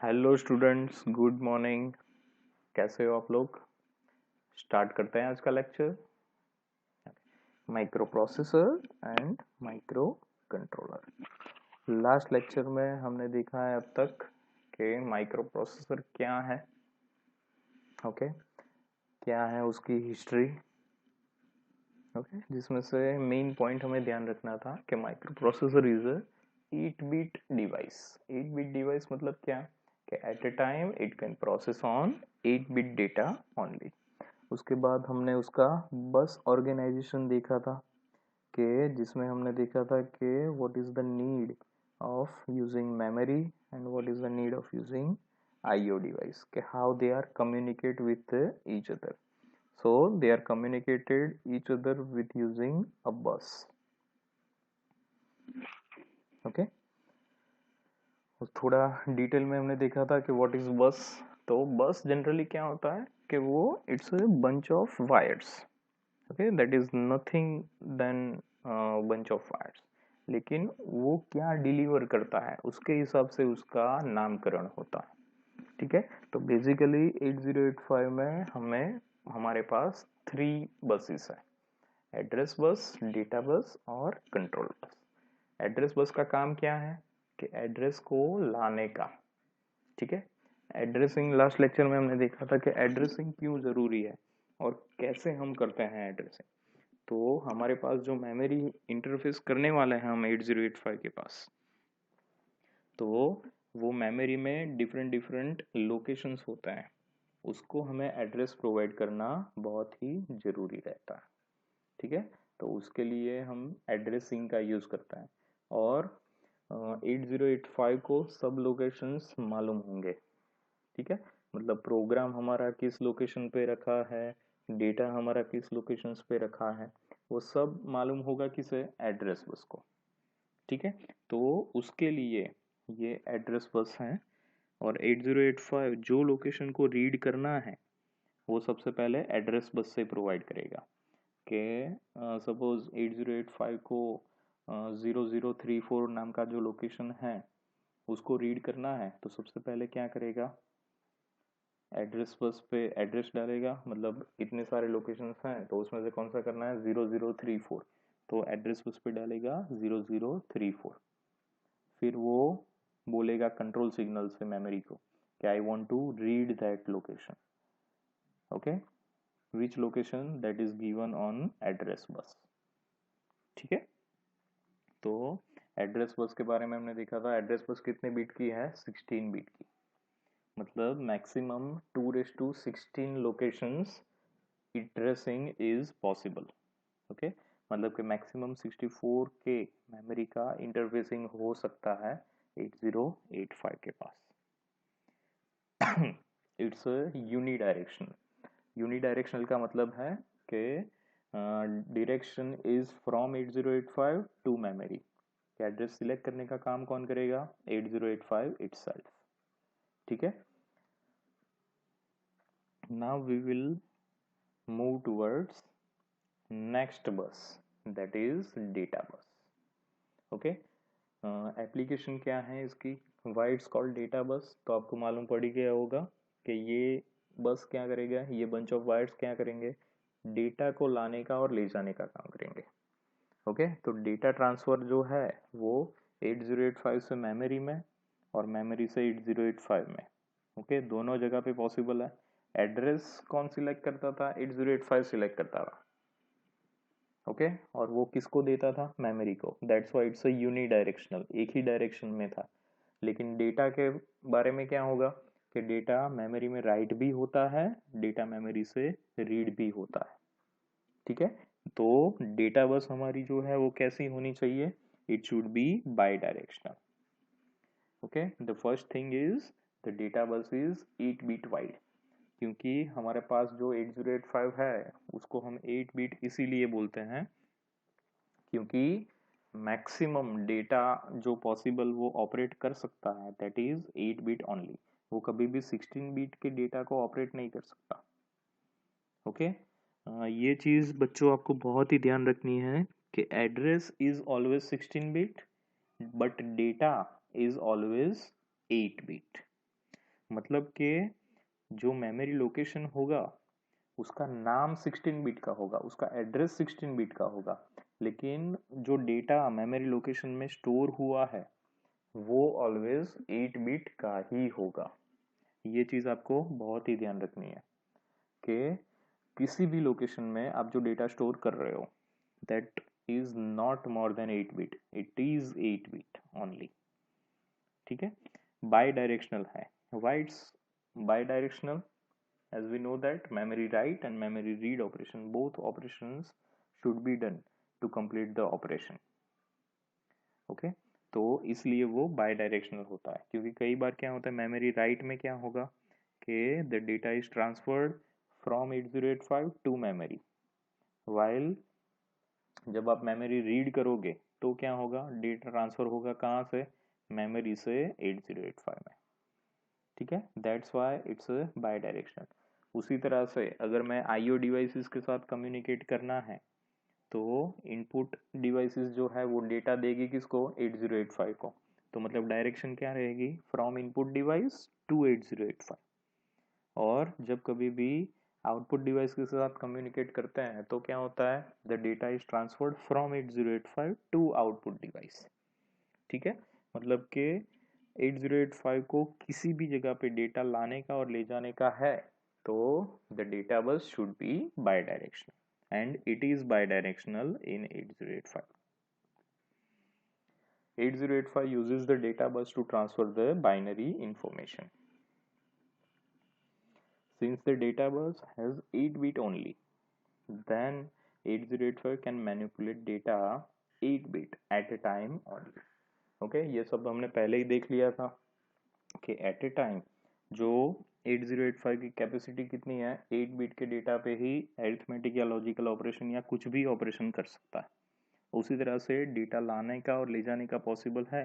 Hello students, good morning. कैसे हो आप लोग? स्टार्ट करते हैं आज का lecture. Micro processor and micro controller. Last lecture में हमने देखा है अब तक कि माइक्रो प्रोसेसर क्या है। ओके, क्या है उसकी हिस्ट्री। ओके, जिसमें से मेन पॉइंट हमें ध्यान रखना था कि microprocessor is a 8 bit device. 8 bit device मतलब क्या कि at a time it can process on 8 bit data only. उसके बाद हमने उसका बस ऑर्गेनाइजेशन देखा था कि जिसमें हमने देखा था कि what is the need of using memory and what is the need of using IO device, कि how they are communicate with each other. so they are communicated each other with using a bus. okay, थोड़ा detail में हमने देखा था कि what is बस। तो बस जनरली क्या होता है कि वो it's a bunch of wires. Okay, that is nothing then bunch of wires. लेकिन वो क्या डिलीवर करता है उसके हिसाब से उसका नामकरण होता है। ठीक है, तो बेसिकली 8085 में हमें हमारे पास 3 बसेस है: एड्रेस बस, डेटा बस और कंट्रोल बस। एड्रेस बस का काम क्या है कि एड्रेस को लाने का। ठीक है, एड्रेसिंग लास्ट लेक्चर में हमने देखा था कि एड्रेसिंग क्यों जरूरी है और कैसे हम करते हैं एड्रेसिंग। तो हमारे पास जो मेमोरी इंटरफेस करने वाले हैं हम 8085 के पास, तो वो मेमोरी में डिफरेंट डिफरेंट लोकेशंस होते हैं, उसको हमें एड्रेस प्रोवाइड करना बहुत ही जरूरी रहता है। ठीक है, तो उसके लिए हम एड्रेसिंग का यूज करते हैं। और 8085 को सब लोकेशंस मालूम होंगे। ठीक है, मतलब प्रोग्राम हमारा किस लोकेशन पे रखा है, डेटा हमारा किस लोकेशन पे रखा है, वो सब मालूम होगा किसे, एड्रेस बस को। ठीक है, तो उसके लिए ये एड्रेस बस है। और 8085 जो लोकेशन को रीड करना है वो सबसे पहले एड्रेस बस से प्रोवाइड करेगा। कि सपोज 8085 को 0034 नाम का जो लोकेशन है उसको रीड करना है, तो सबसे पहले क्या करेगा, एड्रेस बस पे एड्रेस डालेगा। मतलब इतने सारे लोकेशंस हैं तो उसमें से कौन सा करना है, 0034। तो एड्रेस बस पे डालेगा 0034। फिर वो बोलेगा कंट्रोल सिग्नल से मेमोरी को कि I want to read that location. Okay, which location that is given on address bus. ठीक है, तो एड्रेस बस के बारे में हमने देखा था। एड्रेस बस कितने बिट की है, 16 बिट की। मतलब maximum 2:16 locations addressing is possible. Okay, मतलब कि मैक्सिमम 64 के मेमोरी का इंटरफेसिंग हो सकता है 8085 के पास। It's unidirectional. यूनिडायरेक्शनल का मतलब है कि direction is from 8085 to memory. Address select करने का काम कौन करेगा, 8085 इटसेल्फ। ठीक है, now we will move towards next bus, that is data bus. Okay, application क्या है इसकी, why it's called data bus, तो आपको मालूम पड़ ही गया होगा कि ये बस क्या करेगा, ये बंच ऑफ वायर्स क्या करेंगे, डेटा को लाने का और ले जाने का काम करेंगे। ओके, तो डेटा ट्रांसफर जो है वो 8085 से मेमोरी में और मेमोरी से 8085 में। ओके, दोनों जगह पे पॉसिबल है। एड्रेस कौन सिलेक्ट करता था, 8085 सिलेक्ट करता था। ओके, और वो किसको देता था, मेमोरी को। That's why it's a unidirectional, एक ही डायरेक्शन में था। लेकिन डेटा के बारे में क्या होगा कि डेटा मेमोरी में राइट भी होता है, डेटा मेमोरी से रीड भी होता है। ठीक है, तो डेटा बस हमारी जो है वो कैसी होनी चाहिए, it should be by directional. Okay, the first thing is the data बस इज 8 बिट वाइड। क्योंकि हमारे पास जो 8085 है उसको हम 8 बिट इसीलिए बोलते हैं क्योंकि मैक्सिमम डेटा जो पॉसिबल वो ऑपरेट कर सकता है दैट इज 8 बिट ओनली। वो कभी भी 16 बिट के डेटा को ऑपरेट नहीं कर सकता। ओके, ये चीज बच्चों आपको बहुत ही ध्यान रखनी है कि address is always 16 bit but data is always 8 bit. मतलब कि जो मेमोरी लोकेशन होगा उसका नाम 16 बिट का होगा, उसका एड्रेस 16 बिट का होगा, लेकिन जो डेटा मेमोरी लोकेशन में स्टोर हुआ है वो ऑलवेज 8 बिट का ही होगा। ये चीज आपको बहुत ही ध्यान रखनी है कि किसी भी लोकेशन में आप जो डेटा स्टोर कर रहे हो that is not more than 8 bit, it is 8 bit only. ठीक है, बाई डायरेक्शनल है। Why it's by directional? as we know that memory write and memory read operation, both operations should be done to complete the operation. Okay okay? तो इसलिए वो bye directional होता है, क्योंकि कई बार क्या होता है मेमोरी राइट में क्या होगा कि the data is transferred from 8085 to memory, while जब आप मेमोरी रीड करोगे तो क्या होगा, डेटा ट्रांसफर होगा कहाँ से, मेमोरी से 8085 में। ठीक है, that's why it's bidirectional. उसी तरह से अगर मैं आईओ डिवाइसेस के साथ कम्युनिकेट करना है तो इनपुट डिवाइसेस जो है वो डेटा देगी किसको, 8085 को। तो मतलब डायरेक्शन क्या रहेगी, फ्रॉम इनपुट डिवाइस टू 8085। और जब कभी भी आउटपुट डिवाइस के साथ कम्युनिकेट करते हैं तो क्या होता है, the data is transferred from 8085 to output device. ठीक है, मतलब कि 8085 को किसी भी जगह पे डेटा लाने का और ले जाने का है तो the data bus should be bidirectional and it is bidirectional in 8085. 8085 uses the data bus to transfer the binary information. Since the data bus has 8 bit only, then 8085 can manipulate data 8 bit at a time only. Okay ये सब हमने पहले ही देख लिया था कि at a time जो 8085 की कैपेसिटी कितनी है, 8 बिट के डेटा पे ही अरिथमेटिक या लॉजिकल ऑपरेशन या कुछ भी ऑपरेशन कर सकता है। उसी तरह से डेटा लाने का और ले जाने का पॉसिबल है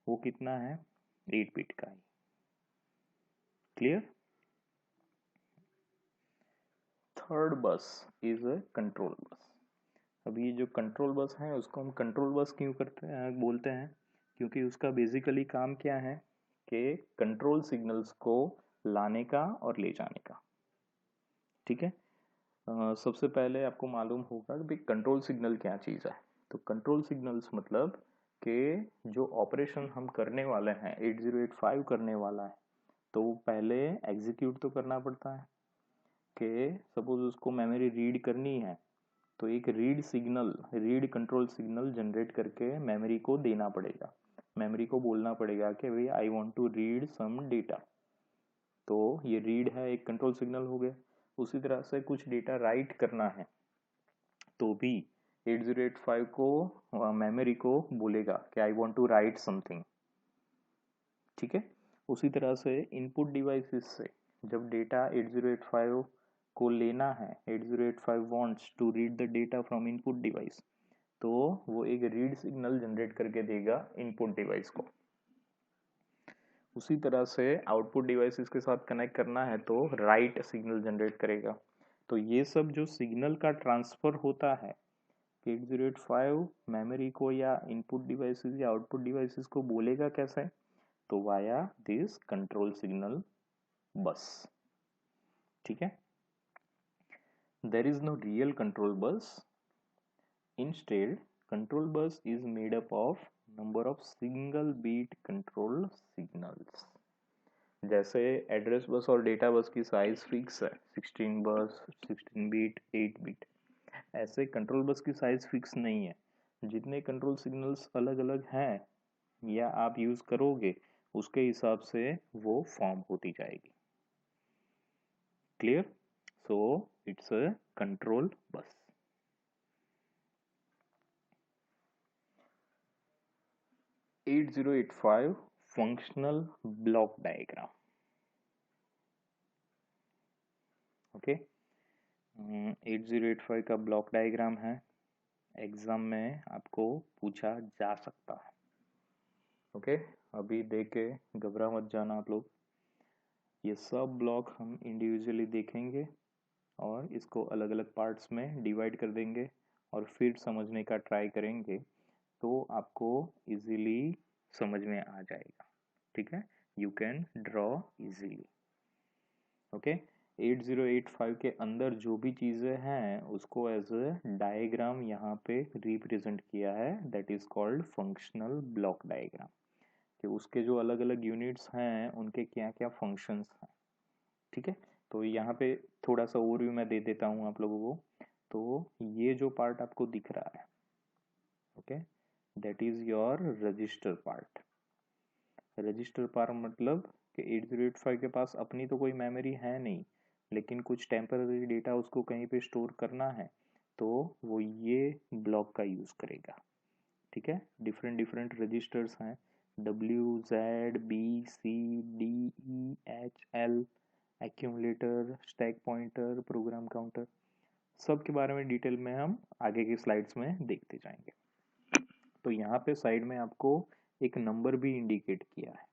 वो कितना है, 8 बिट का ही। क्लियर? थर्ड बस इज अ कंट्रोल बस। अब ये जो कंट्रोल बस है उसको हम कंट्रोल बस क्यों करते हैं, बोलते हैं, क्योंकि उसका बेसिकली काम क्या है कि कंट्रोल सिग्नल्स को लाने का और ले जाने का। ठीक है, सबसे पहले आपको मालूम होगा कि कंट्रोल सिग्नल क्या चीज़ है। तो कंट्रोल सिग्नल्स मतलब कि जो ऑपरेशन हम करने वाले हैं 8085 करने वाला है तो वो पहले एग्जीक्यूट तो करना पड़ता है कि सपोज उसको मेमोरी रीड करनी है तो एक read signal, read control signal generate करके मेमोरी को देना पड़ेगा। मेमोरी को बोलना पड़ेगा कि भाई I want to read some data, तो ये रीड है एक कंट्रोल सिग्नल हो गया। उसी तरह से कुछ डेटा राइट करना है तो भी 8085 को मेमोरी को बोलेगा कि I want to write something. ठीक है, उसी तरह से इनपुट डिवाइसेस से जब डेटा 8085 को लेना है, 8085 wants to read the data from input device, तो वो एक रीड सिग्नल जनरेट करके देगा इनपुट डिवाइस को। उसी तरह से आउटपुट डिवाइसेस के साथ कनेक्ट करना है तो राइट सिग्नल जनरेट करेगा। तो ये सब जो सिग्नल का ट्रांसफर होता है 8085 मेमोरी को या इनपुट डिवाइसेस या आउटपुट डिवाइसेस को बोलेगा कैसे, तो via this control signal bus. ठीक है, there is no real control bus, instead control bus is made up of number of single bit control signals. जैसे एड्रेस बस और डेटा बस की साइज फिक्स है, 16 बस, 16 बीट, 8 बीट, ऐसे control bus की size fix नहीं है। जितने कंट्रोल सिग्नल्स अलग अलग हैं या आप यूज करोगे उसके हिसाब से वो फॉर्म होती जाएगी। Clear? So it's a control bus. At 8085 functional block diagram. Okay, 8085 का ब्लॉक डायग्राम है, एग्जाम में आपको पूछा जा सकता है। ओके, अभी देख के घबरा मत जाना आप लोग, ये सब ब्लॉक हम इंडिविजुअली देखेंगे और इसको अलग अलग पार्ट्स में डिवाइड कर देंगे और फिर समझने का ट्राई करेंगे तो आपको इजीली समझ में आ जाएगा। ठीक है, you can draw easily. Okay 8085 के अंदर जो भी चीज़ें हैं उसको एज अ डायग्राम यहाँ पे रिप्रेजेंट किया है, that is called functional block diagram, कि उसके जो अलग अलग यूनिट्स हैं उनके क्या क्या फंक्शंस हैं। ठीक है, तो यहाँ पे थोड़ा सा ओवरव्यू मैं दे देता हूँ आप लोगों को। तो ये जो पार्ट आपको दिख रहा है, okay, that is your register part. Register part मतलब कि 8085 के पास अपनी तो कोई मेमोरी है नहीं, लेकिन कुछ टेम्पररी डेटा उसको कहीं पे स्टोर करना है, तो वो ये ब्लॉक का यूज़ करेगा। ठीक है, डिफरेंट डिफरेंट रजिस्टर्स हैं, WZ BCDEHL, accumulator, stack pointer, program counter, सब के बारे में डिटेल में हम आगे की स्लाइड्स में देखते जाएंगे। तो यहाँ पे साइड में आपको एक नंबर भी इंडिकेट किया है।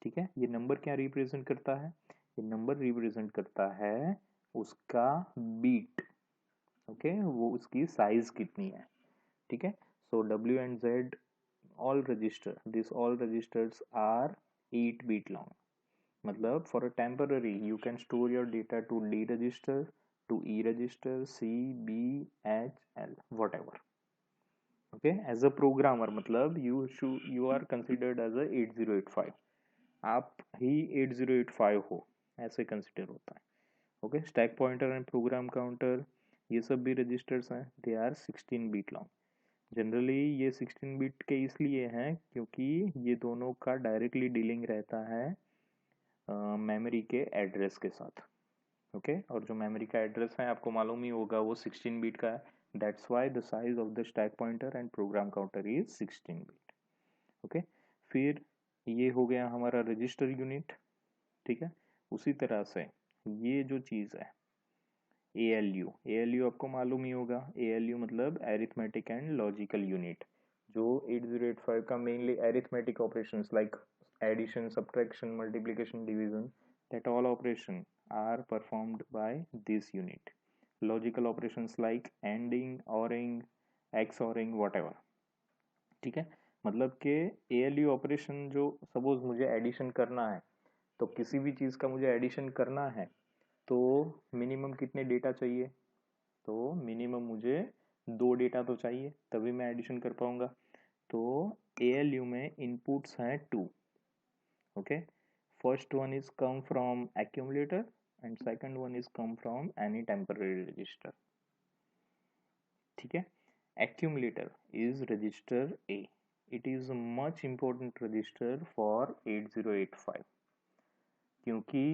ठीक है, ये नंबर क्या रिप्रेजेंट करता है? ये नंबर रिप्रेजेंट करता है उसका बीट, ओके, वो उसकी साइज कितनी है। ठीक है, सो W and Z all register, this all registers are 8 bit long, मतलब for a temporary you can store your data to D register, to E register, C, B, H, L, whatever. Okay, as a programmer मतलब you are considered as a 8085, आप ही 8085 हो ऐसे consider होता है। Okay, stack pointer and program counter ये सब भी registers हैं, they are 16 bit long. Generally ये 16 बीट के इसलिए हैं क्योंकि ये दोनों का डायरेक्टली डीलिंग रहता है मेमोरी के एड्रेस के साथ। ओके, और जो मेमोरी का एड्रेस है आपको मालूम ही होगा वो 16 बीट का है, that's why the size of the stack pointer and program counter is 16 bit. Okay, फिर ये हो गया हमारा रजिस्टर यूनिट। ठीक है, उसी तरह से ये जो चीज़ है ALU आपको मालूम ही होगा, ALU मतलब अरिथमेटिक एंड लॉजिकल यूनिट, जो 8085 का mainly arithmetic operations like addition, subtraction, multiplication, division, that all operation are performed by this unit. Logical operations like ANDing, ORing, XORing, whatever. ठीक है, मतलब कि ALU ऑपरेशन जो सपोज मुझे addition करना है, तो किसी भी चीज़ का मुझे एडिशन करना है तो मिनिमम कितने डेटा चाहिए? तो मिनिमम मुझे 2 डेटा तो चाहिए तभी मैं एडिशन कर पाऊंगा। तो ALU में इनपुट्स हैं 2। Okay, first one is come from accumulator and second one is come from any temporary register. ठीक है, accumulator is register A. It is a much important register for 8085 क्योंकि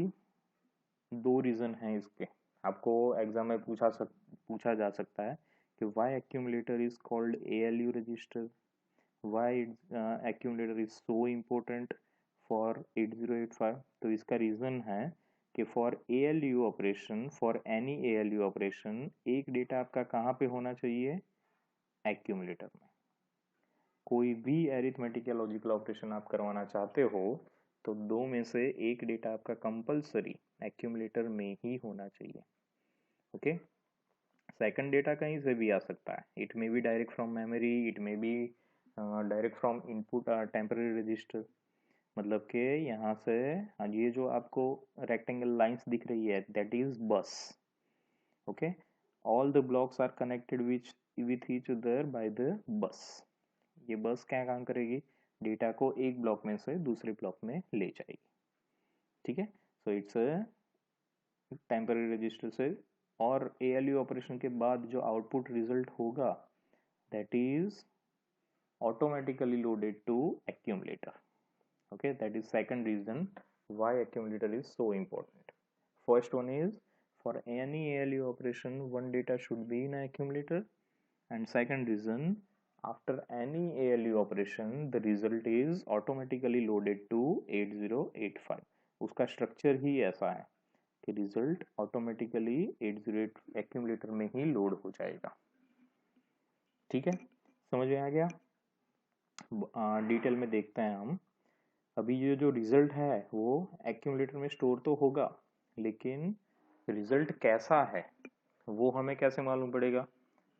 2 रीज़न हैं इसके। आपको एग्जाम में पूछा जा सकता है कि why accumulator is called ALU register, why accumulator is so important for 8085। तो इसका रीज़न है कि for ALU operation, for any ALU operation, एक डेटा आपका कहाँ पे होना चाहिए? एक्यूमुलेटर में। कोई भी अरिथमेटिक या लॉजिकल ऑपरेशन आप करवाना चाहते हो तो 2 में से एक डेटा आपका कंपलसरी एक्यूमुलेटर में ही होना चाहिए। ओके, सेकंड डेटा कहीं से भी आ सकता है, it may be direct from memory, it may be direct from input temporary register. मतलब कि यहाँ से ये जो आपको रेक्टेंगल लाइंस दिख रही है that is bus. Okay, all the blocks are connected with each other by the bus. ये बस क्या काम करेगी? डेटा को एक ब्लॉक में से दूसरे ब्लॉक में ले जाएगी। ठीक है, सो इट्स अ टेम्पररी रजिस्टर से, और ALU ऑपरेशन के बाद जो आउटपुट रिजल्ट होगा that is automatically loaded to accumulator. Okay, that is second reason why accumulator is so important. First one is for any ALU operation one data should be in accumulator, and second reason after any ALU operation the result is automatically loaded to 8085। उसका structure ही ऐसा है कि result automatically 808 accumulator में ही load हो जाएगा। ठीक है, समझ में आ गया? डिटेल में देखते हैं हम। अभी ये जो रिजल्ट है वो एक्यूमुलेटर में स्टोर तो होगा, लेकिन रिजल्ट कैसा है वो हमें कैसे मालूम पड़ेगा?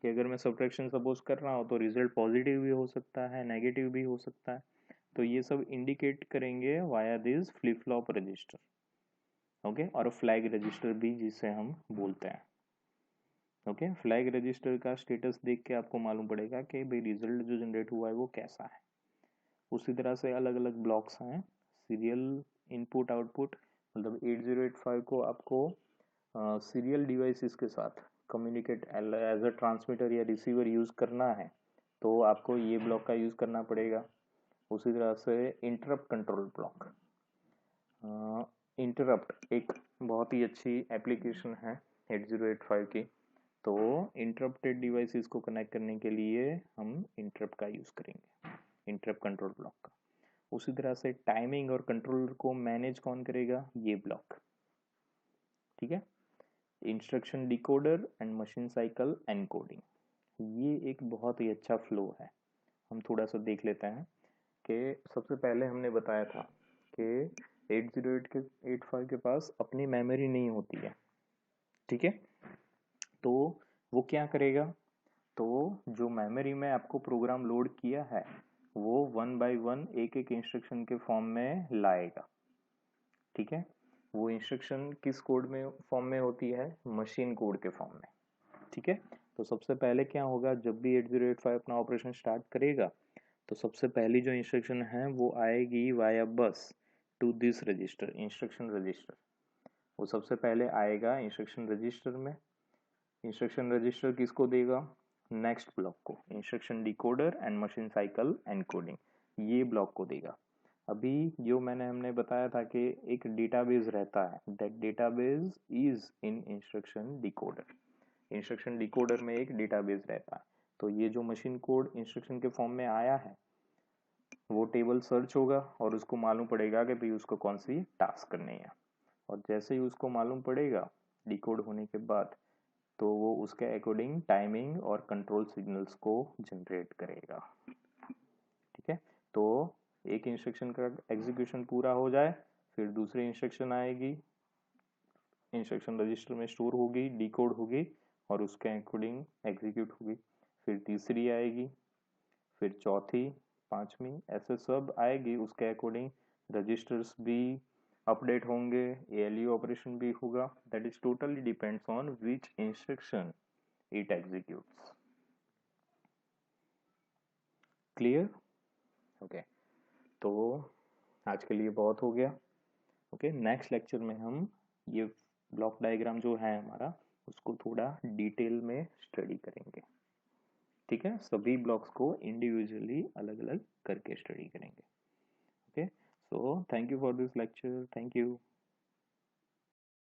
कि अगर मैं सब्ट्रैक्शन सपोज कर रहा हूँ तो रिजल्ट पॉजिटिव भी हो सकता है, नेगेटिव भी हो सकता है। तो ये सब इंडिकेट करेंगे via this flip flop register, okay, और फ्लैग रजिस्टर भी जिसे हम बोलते हैं, ओके। फ्लैग रजिस्टर का स्टेटस देख के आपको मालूम पड़ेगा कि भाई रिजल्ट जो जनरेट हुआ है वो कैसा है। उसी तरह से अलग अलग ब्लॉक्स हैं, सीरियल इनपुट आउटपुट, मतलब 8085 को आपको सीरियल डिवाइसेस के साथ कम्युनिकेट एज अ ट्रांसमीटर या रिसीवर यूज़ करना है तो आपको ये ब्लॉक का यूज़ करना पड़ेगा। उसी तरह से इंटरप्ट कंट्रोल ब्लॉक, इंटरप्ट एक बहुत ही अच्छी एप्लीकेशन है 8085 की, तो इंटरप्टेड डिवाइसेस को कनेक्ट करने के लिए हम इंटरप्ट का यूज़ करेंगे, इंटरप्ट कंट्रोल ब्लॉक का। उसी तरह से टाइमिंग और कंट्रोलर को मैनेज कौन करेगा, ये ब्लॉक, ठीक है। Instruction decoder and machine cycle encoding, ये एक बहुत ही अच्छा फ्लो है। हम थोड़ा सा देख लेते हैं कि सबसे पहले हमने बताया था कि 8085 के पास अपनी मेमोरी नहीं होती है, ठीक है। तो वो क्या करेगा, तो जो मेमोरी में आपको प्रोग्राम लोड किया है वो वन बाय वन एक एक इंस्ट्रक्शन के फॉर्म में लाएगा, ठीक है। वो इंस्ट्रक्शन किस कोड में फॉर्म में होती है, मशीन कोड के फॉर्म में, ठीक है। तो सबसे पहले क्या होगा, जब भी 8085 अपना ऑपरेशन स्टार्ट करेगा तो सबसे पहली जो इंस्ट्रक्शन है वो आएगी via bus to this register, instruction register. वो सबसे पहले आएगा इंस्ट्रक्शन रजिस्टर में। इंस्ट्रक्शन रजिस्टर किसको देगा, नेक्स्ट ब्लॉक को, instruction decoder and machine cycle encoding, ये ब्लॉक को देगा। अभी जो हमने बताया था कि एक डेटाबेस रहता है, that database is in instruction decoder, instruction decoder में एक डेटाबेस रहता है। तो ये जो मशीन कोड इंस्ट्रक्शन के फॉर्म में आया है वो टेबल सर्च होगा और उसको मालूम पड़ेगा कि भाई उसको कौन सी टास्क करनी है, और जैसे ही उसको मालूम पड़ेगा डिकोड होने के बाद तो वो उसके अकॉर्डिंग टाइमिंग और कंट्रोल सिग्नल्स को जनरेट करेगा, ठीक है। तो एक इंस्ट्रक्शन का एग्जीक्यूशन पूरा हो जाए फिर दूसरी इंस्ट्रक्शन आएगी, इंस्ट्रक्शन रजिस्टर में स्टोर होगी, डिकोड होगी और उसके अकॉर्डिंग एग्जीक्यूट होगी, फिर तीसरी आएगी, फिर चौथी, पांचवी, ऐसे सब आएगी, उसके अकॉर्डिंग रजिस्टर्स भी अपडेट होंगे, एएलयू ऑपरेशन भी होगा, that is totally depends on which instruction it executes. Clear, okay. तो आज के लिए बहुत हो गया, ओके। नेक्स्ट लेक्चर में हम ये ब्लॉक डायग्राम जो है हमारा उसको थोड़ा डिटेल में स्टडी करेंगे, ठीक है। सभी ब्लॉक्स को इंडिविजुअली अलग अलग करके स्टडी करेंगे, okay. So thank you for this lecture, thank you.